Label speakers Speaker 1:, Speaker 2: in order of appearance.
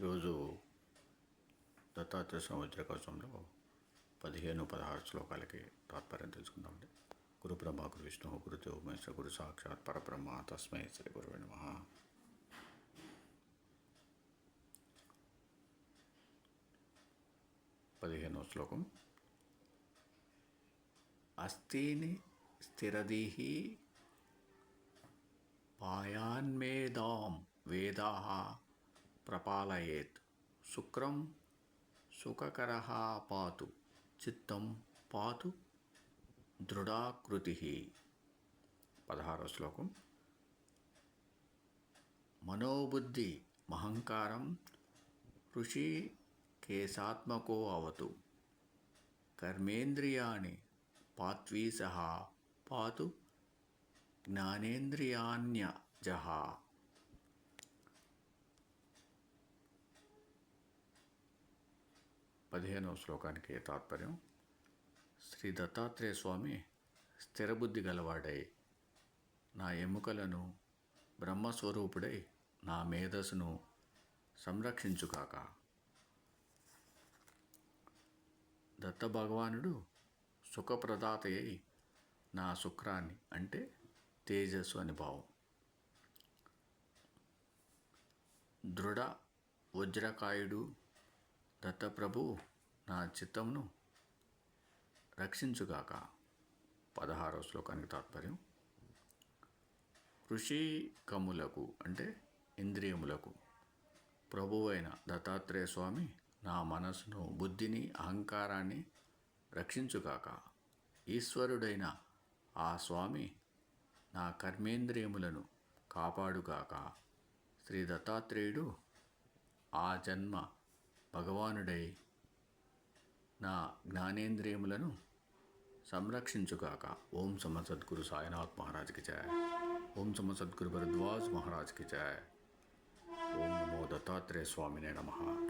Speaker 1: ఈరోజు దత్తాత్రేయ సంవత్సర కోసంలో 15-16 శ్లోకాలకి తాత్పర్యం తెలుసుకుందామండి. గురు బ్రహ్మ గురు విష్ణు గురుదేవో మహేశ్వర గురు సాక్షాత్ పరబ్రహ్మ తస్మై శ్రీ గురువే నమః. పదిహేనవ శ్లోకం. అస్థీని స్థిరదీః పాయాన్మేదాం వేదాః ప్రపాలయేత్ శుక్రం సుఖకరః పాతు చిత్తం పాతు దృఢాకృతిః. 16వ శ్లోకం. మనోబుద్ధి మహంకారం ఋషికేశాత్మకో అవతు కర్మేంద్రియాణి పాత్వీసః పాతు జ్ఞానేంద్రియాణ్యజః. 15వ శ్లోకానికి తాత్పర్యం. శ్రీ దత్తాత్రేయ స్వామి స్థిరబుద్ధి గలవాడై నా ఎముకలను బ్రహ్మస్వరూపుడై నా మేధస్సును సంరక్షించుగాక. దత్త భగవానుడు సుఖప్రదాతయ్యై నా శుక్రాన్ని అంటే తేజస్సు అని భావం, దృఢ వజ్రకాయుడు దత్తప్రభువు నా చిత్తమును రక్షించుగాక. 16వ శ్లోకానికి తాత్పర్యం. ఋషికములకు అంటే ఇంద్రియములకు ప్రభువైన దత్తాత్రేయ స్వామి నా మనసును బుద్ధిని అహంకారాన్ని రక్షించుగాక. ఈశ్వరుడైన ఆ స్వామి నా కర్మేంద్రియములను కాపాడుగాక. శ్రీ దత్తాత్రేయుడు ఆ జన్మ భగవానుడై నా జ్ఞానేంద్రియములను సంరక్షించుగాక. ఓం సమ సద్గురు సాయినాథ్ మహారాజ్కి జయ. ఓం సమ సద్గురు భరద్వాజ్ మహారాజ్కి జయ. ఓం నమో దత్తాత్రేయ స్వామినే నమః.